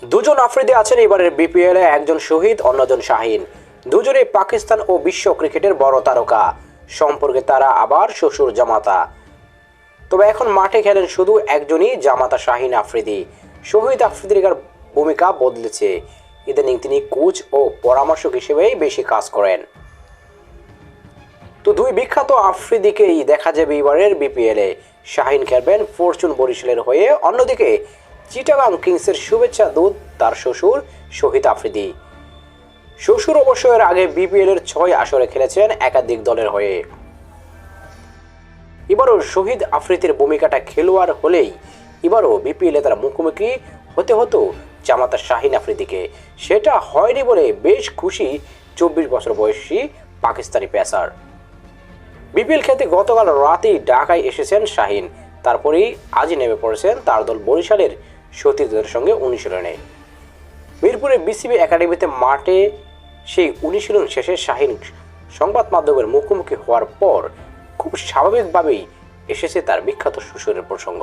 দুজন আফ্রিদি আছেন এবারের বিপিএল এ, একজন শহীদ, অন্যজন শাহিন। দুজনেই পাকিস্তান ও বিশ্ব ক্রিকেটের বড় তারকা। সম্পর্কে তারা আবার শ্বশুর জামাতা। তবে এখন মাঠে খেলেন শুধু একজনই, জামাতা শাহিন আফ্রিদি। শহীদ আফ্রিদির ভূমিকা বদলেছে। ইদানিং তিনি কোচ ও পরামর্শক হিসেবেই বেশি কাজ করেন। তো দুই বিখ্যাত আফ্রিদিকেই দেখা যাবে এবারের বিপিএল এ। শাহিন খেলবেন ফরচুন বরিশালের হয়ে, অন্যদিকে চিটাগাং কিংসের শুভেচ্ছা দূত তার শ্বশুর শহীদ আফ্রিদি। শ্বশুর অবশ্য এর আগে বিপিএল এর 6 আসরে খেলেছেন একাধিক দলের হয়ে। এবারও শহীদ আফ্রিদির ভূমিকাটা খেলোয়াড় হলেই এবারও বিপিএল এ তার মুখোমুখি হতে হতো জামাতা শাহিন আফ্রিদিকে। সেটা হয়নি বলে বেশ খুশি 24 বছর বয়সী পাকিস্তানি পেসার। বিপিএল খেলতে গতকাল রাতেই ঢাকায় এসেছেন শাহিন। তারপরেই আজই নেমে পড়েছেন তার দল বরিশালের সতীর্থদের সঙ্গে অনুশীলনে। মিরপুরে বিসিবি একাডেমিতে মাঠে সেই অনুশীলন শেষে শাহিন সংবাদ মাধ্যমের মুখোমুখি হওয়ার পর খুব স্বাভাবিকভাবেই এসেছে তার বিখ্যাত শ্বশুরের প্রসঙ্গ।